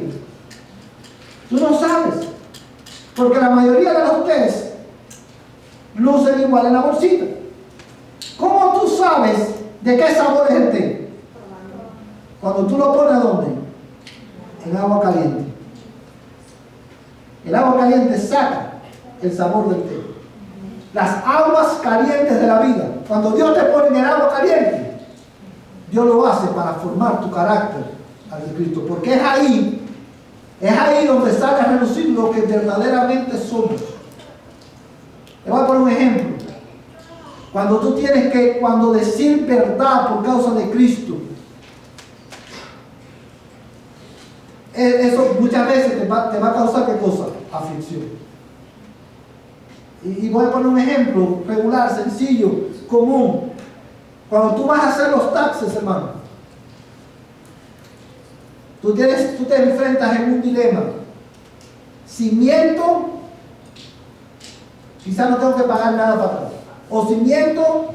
Tú no sabes, porque la mayoría de los tés lucen igual en la bolsita. ¿Cómo tú sabes de qué sabor es el té? Cuando tú lo pones, ¿a dónde? En agua caliente. El agua caliente saca el sabor del té. Las aguas calientes de la vida, cuando Dios te pone en el agua caliente, Dios lo hace para formar tu carácter al de Cristo, porque es ahí Es ahí donde sale a relucir lo que verdaderamente somos. Le voy a poner un ejemplo. Cuando decir verdad por causa de Cristo, eso muchas veces te va a causar ¿qué cosa? Aflicción. Y voy a poner un ejemplo regular, sencillo, común. Cuando tú vas a hacer los taxes, hermano, tú te enfrentas en un dilema. Si miento, quizás no tengo que pagar nada para atrás. O si miento,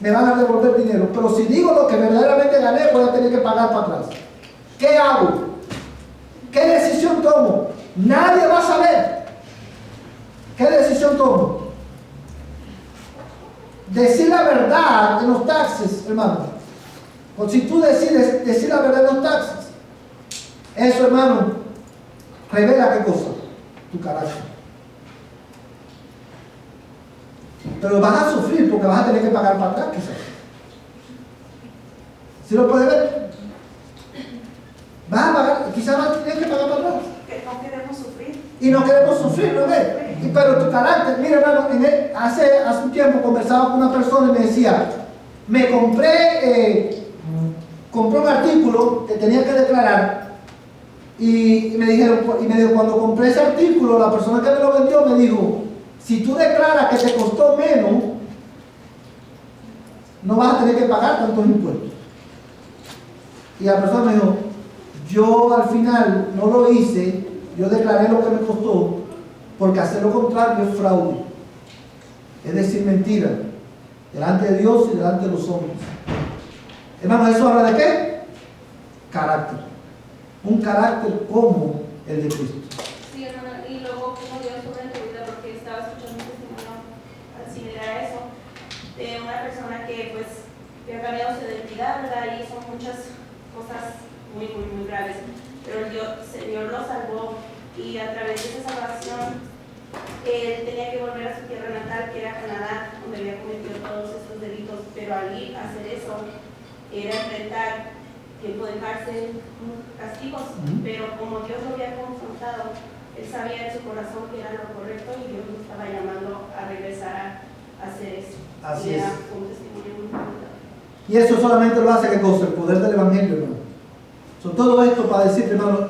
me van a devolver dinero. Pero si digo lo que verdaderamente gané, voy a tener que pagar para atrás. ¿Qué hago? ¿Qué decisión tomo? Nadie va a saber. ¿Qué decisión tomo? Decir la verdad en los taxes, hermano. O si tú decides decir la verdad en los taxes, eso, hermano, revela ¿qué cosa? Tu carácter. Pero vas a sufrir porque vas a tener que pagar para atrás, quizás. ¿Sí lo puedes ver? Vas a pagar, quizás vas a tener que pagar para atrás. Que no queremos sufrir. Y no queremos sufrir, ¿no ves? Pero tu carácter, mira, hermano, hace un tiempo conversaba con una persona y me decía, me compré un artículo que tenía que declarar y me dijo, cuando compré ese artículo, la persona que me lo vendió me dijo, si tú declaras que te costó menos, no vas a tener que pagar tantos impuestos. Y la persona me dijo, yo al final no lo hice, yo declaré lo que me costó, porque hacer lo contrario es fraude. Es decir, mentira, delante de Dios y delante de los hombres. Hermano, ¿eso habla de qué? Carácter. Un carácter como el de Cristo. Sí, hermano, y luego como Dios sobre en tu vida, porque estaba escuchando un testimonio similar a eso, de una persona que pues había cambiado su identidad, ¿verdad? Y hizo muchas cosas muy graves, pero el Señor lo salvó y a través de esa salvación él tenía que volver a su tierra natal, que era Canadá, donde había cometido todos estos delitos, pero al ir a hacer eso era enfrentar tiempo de cárcel, castigos, pero como Dios lo había confrontado, él sabía en su corazón que era lo correcto y Dios lo estaba llamando a regresar a hacer eso. Así y era es. un testimonio muy bonito. Y eso solamente lo hace, ¿qué cosa? El poder del Evangelio, hermano. Todo esto para decirte, hermano,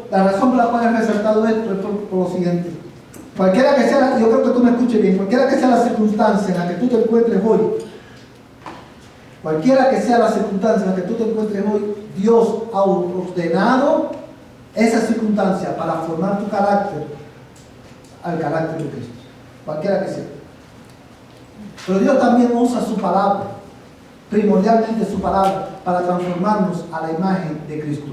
la razón por la cual he resaltado esto es por lo siguiente. Cualquiera que sea, yo creo que tú me escuches bien, cualquiera que sea la circunstancia en la que tú te encuentres hoy, cualquiera que sea la circunstancia en la que tú te encuentres hoy, Dios ha ordenado esa circunstancia para formar tu carácter al carácter de Cristo. Cualquiera que sea. Pero Dios también usa su palabra, primordialmente su palabra, para transformarnos a la imagen de Cristo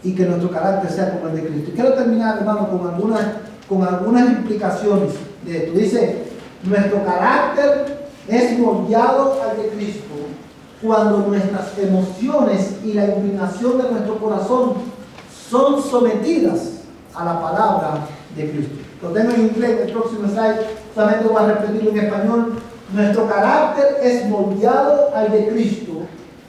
y que nuestro carácter sea como el de Cristo. Y quiero terminar, hermano, con algunas implicaciones de esto. Dice, nuestro carácter es moldeado al de Cristo cuando nuestras emociones y la inclinación de nuestro corazón son sometidas a la palabra de Cristo. Lo tengo en inglés, el próximo slide, solamente voy a repetirlo en español. Nuestro carácter es moldeado al de Cristo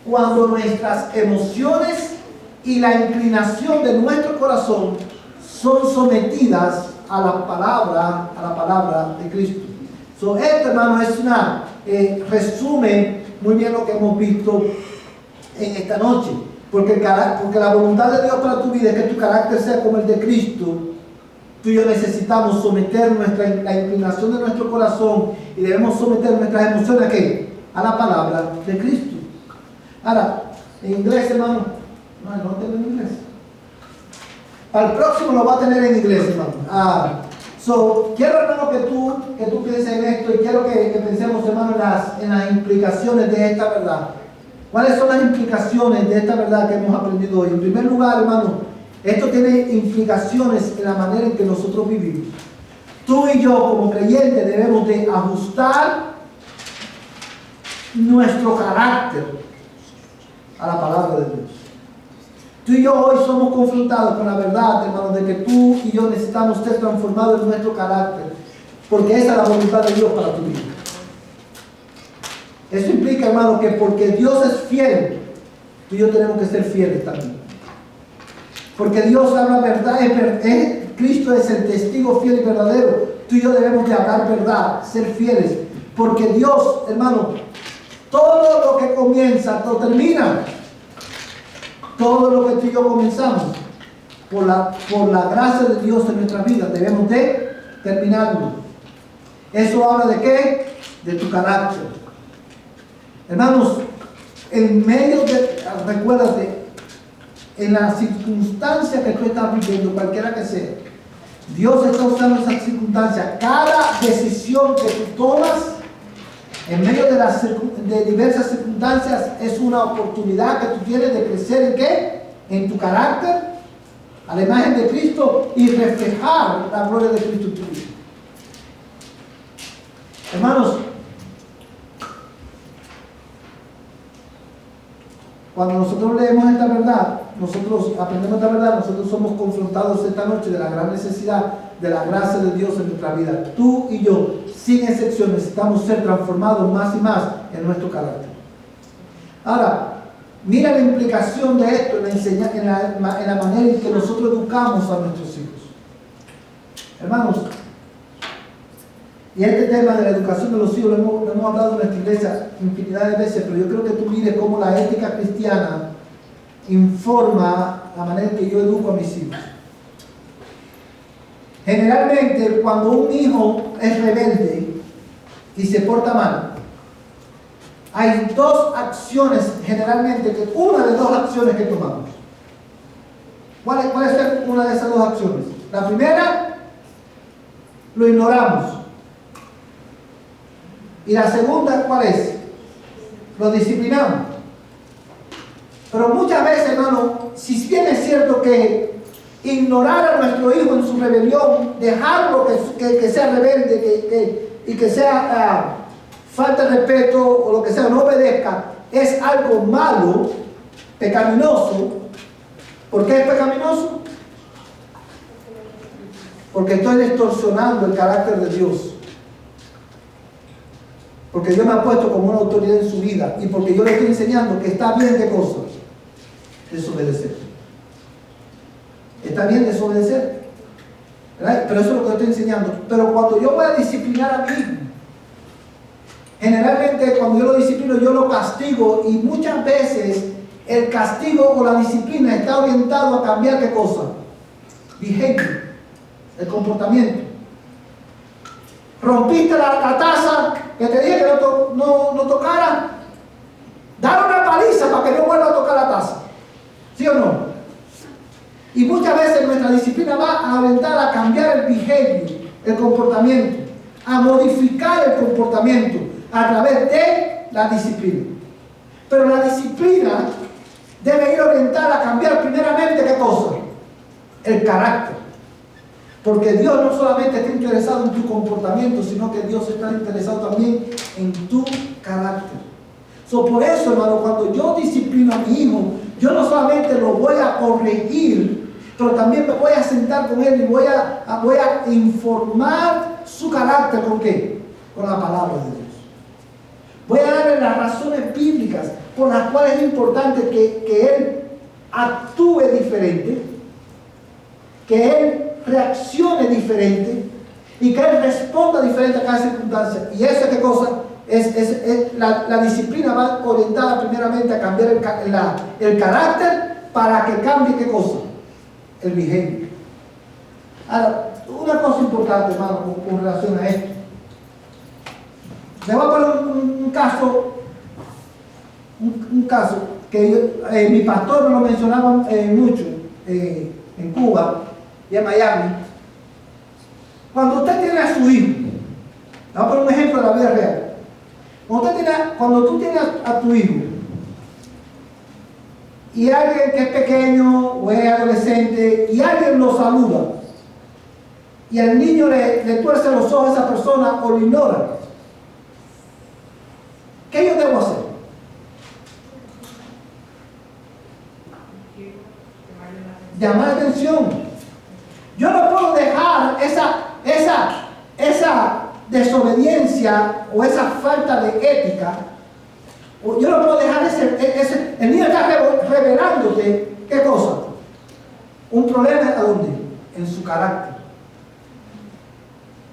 cuando nuestras emociones y la inclinación de nuestro corazón son sometidas a la palabra de Cristo. Esto, hermano, es una resume muy bien lo que hemos visto en esta noche, porque la voluntad de Dios para tu vida es que tu carácter sea como el de Cristo. Tú y yo necesitamos someter la inclinación de nuestro corazón y debemos someter nuestras emociones ¿a qué? A la palabra de Cristo. Ahora, en inglés, hermano, no tengo en inglés. Para el próximo lo va a tener en inglés, hermano. Quiero, hermano, que tú pienses en esto y quiero que pensemos, hermano, en las implicaciones de esta verdad. ¿Cuáles son las implicaciones de esta verdad que hemos aprendido hoy? En primer lugar, hermano, esto tiene implicaciones en la manera en que nosotros vivimos. Tú y yo, como creyentes, debemos de ajustar nuestro carácter a la palabra de Dios. Tú y yo hoy somos confrontados con la verdad, hermano, de que tú y yo necesitamos ser transformados en nuestro carácter, porque esa es la voluntad de Dios para tu vida. Eso implica, hermano, que porque Dios es fiel, tú y yo tenemos que ser fieles también. Porque Dios habla verdad, Cristo es el testigo fiel y verdadero. Tú y yo debemos de hablar verdad, ser fieles. Porque Dios, hermano, todo lo que comienza, todo termina. Todo lo que tú y yo comenzamos, por la gracia de Dios en nuestras vidas, debemos de terminarlo. ¿Eso habla de qué? De tu carácter. Hermanos, en medio de, recuérdate, en la circunstancia que tú estás viviendo, cualquiera que sea, Dios está usando esa circunstancia. Cada decisión que tú tomas en medio de diversas circunstancias es una oportunidad que tú tienes de crecer ¿en qué? En tu carácter, a la imagen de Cristo y reflejar la gloria de Cristo en tu vida. Hermanos, cuando nosotros leemos esta verdad, nosotros aprendemos esta verdad, nosotros somos confrontados esta noche de la gran necesidad de la gracia de Dios en nuestra vida. Tú y yo, sin excepción, necesitamos ser transformados más y más en nuestro carácter. Ahora, mira la implicación de esto en la manera en que nosotros educamos a nuestros hijos. Hermanos, y este tema de la educación de los hijos lo hemos hablado en nuestra iglesia infinidad de veces, pero yo creo que tú mires cómo la ética cristiana informa la manera en que yo educo a mis hijos. Generalmente, cuando un hijo es rebelde y se porta mal, hay dos acciones, generalmente, una de dos acciones que tomamos. ¿Cuál es una de esas dos acciones? La primera, lo ignoramos. Y la segunda, ¿cuál es? Lo disciplinamos. Pero muchas veces, hermano, si bien es cierto que ignorar a nuestro hijo en su rebelión, dejarlo que sea rebelde y que sea falta de respeto o lo que sea, no obedezca, es algo malo, pecaminoso. ¿Por qué es pecaminoso? Porque estoy distorsionando el carácter de Dios. Porque Dios me ha puesto como una autoridad en su vida y porque yo le estoy enseñando que está bien, ¿qué cosa? Desobedecer. Está bien desobedecer, ¿verdad? Pero eso es lo que estoy enseñando. Pero cuando yo voy a disciplinar a mi hijo, generalmente cuando yo lo disciplino, yo lo castigo y muchas veces el castigo o la disciplina está orientado a cambiar ¿qué cosa? Behavior, el comportamiento. Rompiste la taza que te dije que no tocara, dale una paliza para que no vuelva a tocar la taza. ¿Sí o no? Y muchas veces nuestra disciplina va a orientar a cambiar el behavior, el comportamiento, a modificar el comportamiento a través de la disciplina. Pero la disciplina debe ir orientada a cambiar primeramente ¿qué cosa? El carácter. Porque Dios no solamente está interesado en tu comportamiento, sino que Dios está interesado también en tu carácter. Por eso, hermano, cuando yo disciplino a mi hijo, yo no solamente lo voy a corregir, pero también me voy a sentar con él y voy a informar su carácter. ¿Con qué? Con la palabra de Dios. Voy a darle las razones bíblicas por las cuales es importante que él actúe diferente, que él reaccione diferente y que él responda diferente a cada circunstancia. ¿Y eso qué cosa? La disciplina va orientada primeramente a cambiar el carácter para que cambie ¿qué cosa? El behavior. Ahora, una cosa importante, hermano, con relación a esto. Le voy a poner un caso que mi pastor me lo mencionaba mucho en Cuba y en Miami. Cuando usted tiene a su hijo, le voy a poner un ejemplo de la vida real. Cuando tú tienes a tu hijo y alguien que es pequeño o es adolescente y alguien lo saluda y al niño le tuerce los ojos a esa persona o lo ignora, ¿qué yo debo hacer? Llamar la atención. Yo no puedo dejar esa desobediencia o esa falta de ética. Yo no puedo dejar el niño está revelándote ¿qué cosa? un problema ¿a dónde? En su carácter.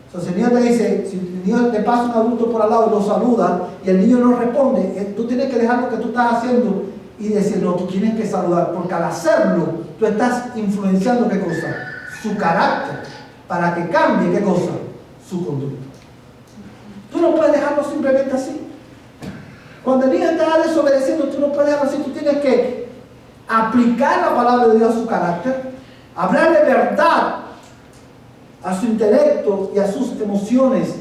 Entonces el niño te dice, si el niño te pasa un adulto por al lado y lo saluda y el niño no responde, tú tienes que dejar lo que tú estás haciendo y decir, no, tú tienes que saludar, porque al hacerlo, tú estás influenciando ¿qué cosa? Su carácter, para que cambie ¿qué cosa? Su conducta. Tú no puedes dejarlo simplemente así. Cuando el niño está desobedeciendo, tú no puedes dejarlo así, tú tienes que aplicar la palabra de Dios a su carácter, hablar de verdad a su intelecto y a sus emociones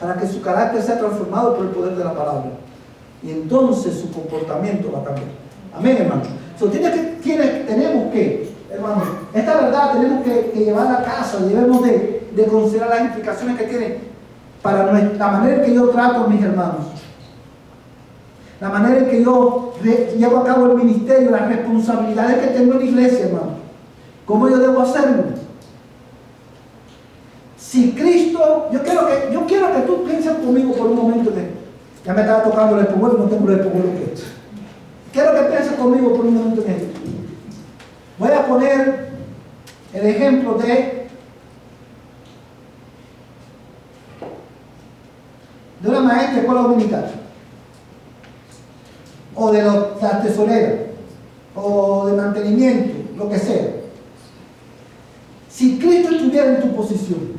para que su carácter sea transformado por el poder de la palabra. Y entonces su comportamiento va a cambiar. Amén, hermano. Tenemos que, hermano, esta verdad tenemos que llevarla a casa, debemos de considerar las implicaciones que tiene para la manera en que yo trato a mis hermanos, la manera en que yo llevo a cabo el ministerio, las responsabilidades que tengo en la iglesia, hermano. ¿Cómo yo debo hacerlo? Si Cristo, yo quiero que tú pienses conmigo por un momento ya me estaba tocando el espuguero y no tengo el espuguero puesto. Quiero que pienses conmigo por un momento en esto. Voy a poner el ejemplo de una maestra de escuela dominical, o de la tesorera, o de mantenimiento, lo que sea. Si Cristo estuviera en tu posición,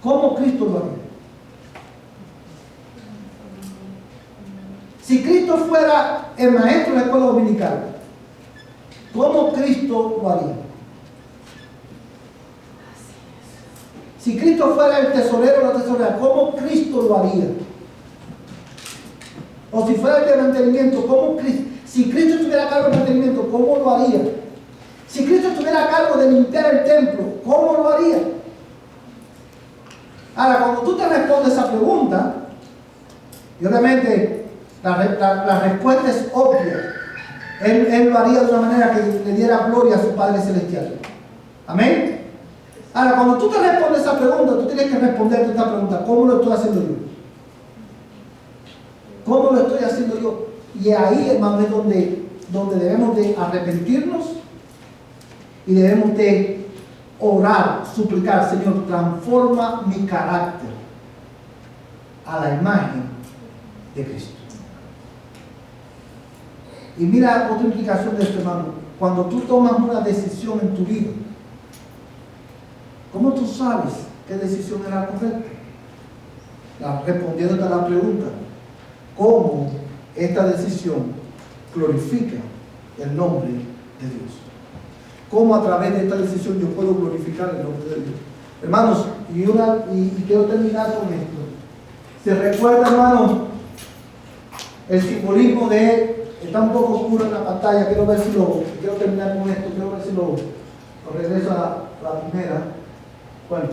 ¿cómo Cristo lo haría? Si Cristo fuera el maestro de la escuela dominical, ¿cómo Cristo lo haría? Si Cristo fuera el tesorero o la tesorera, ¿cómo Cristo lo haría? O si fuera el de mantenimiento, ¿cómo Cristo? Si Cristo estuviera a cargo del mantenimiento, ¿cómo lo haría? Si Cristo estuviera a cargo de limpiar el templo, ¿cómo lo haría? Ahora, cuando tú te respondes esa pregunta, y obviamente la respuesta es obvia, él lo haría de una manera que le diera gloria a su Padre Celestial. Amén. Ahora, cuando tú te respondes esa pregunta, tú tienes que responderte esta pregunta: ¿cómo lo estoy haciendo yo? ¿Cómo lo estoy haciendo yo? Y ahí, hermano, es donde debemos de arrepentirnos y debemos de orar, suplicar: Señor, transforma mi carácter a la imagen de Cristo. Y mira otra implicación de esto, hermano. Cuando tú tomas una decisión en tu vida, ¿cómo tú sabes qué decisión era la correcta? Respondiéndote a la pregunta: ¿cómo esta decisión glorifica el nombre de Dios? ¿Cómo a través de esta decisión yo puedo glorificar el nombre de Dios? Hermanos, y quiero terminar con esto. ¿Se recuerda, hermano, el simbolismo de... Está un poco oscuro en la pantalla, quiero terminar con esto, quiero ver si lo regreso a la primera. Bueno,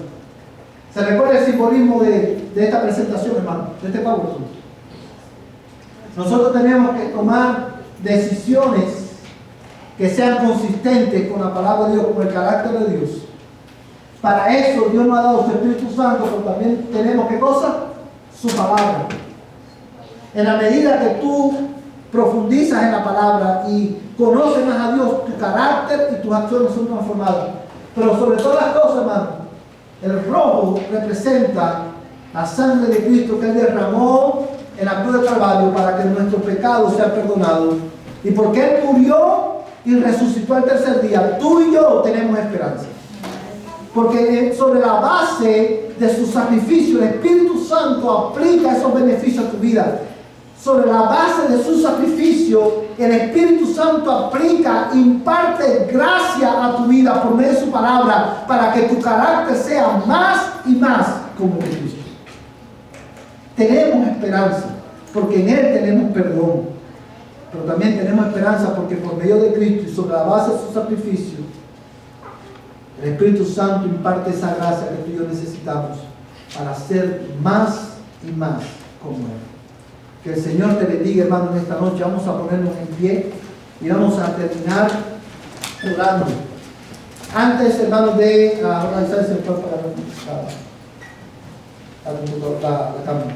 ¿se recuerda el simbolismo de esta presentación, hermano? De este PowerPoint. Nosotros tenemos que tomar decisiones que sean consistentes con la palabra de Dios, con el carácter de Dios. Para eso Dios nos ha dado su Espíritu Santo, pero también tenemos, ¿qué cosa? Su palabra. En la medida que tú profundizas en la palabra y conoces más a Dios, tu carácter y tus acciones son transformadas. Pero sobre todas las cosas, hermano, el rojo representa la sangre de Cristo que Él derramó en la cruz del Calvario para que nuestros pecados sean perdonados. Y porque Él murió y resucitó al tercer día, tú y yo tenemos esperanza. Porque sobre la base de su sacrificio, el Espíritu Santo aplica esos beneficios a tu vida. Sobre la base de su sacrificio, el Espíritu Santo aplica, imparte gracia a tu vida por medio de su palabra, para que tu carácter sea más y más como Cristo. Tenemos esperanza, porque en Él tenemos perdón. Pero también tenemos esperanza porque por medio de Cristo y sobre la base de su sacrificio, el Espíritu Santo imparte esa gracia que tú y yo necesitamos para ser más y más como Él. Que el Señor te bendiga, hermano, en esta noche. Vamos a ponernos en pie y vamos a terminar orando. Antes, hermanos, de organizar ese cuerpo la cámara.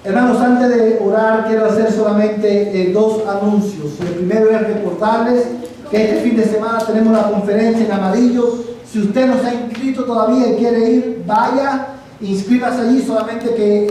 Hermanos, antes de orar, quiero hacer solamente dos anuncios. El primero es recordarles que este fin de semana tenemos la conferencia en Amarillo. Si usted no se ha inscrito todavía y quiere ir, vaya, inscríbase allí, solamente que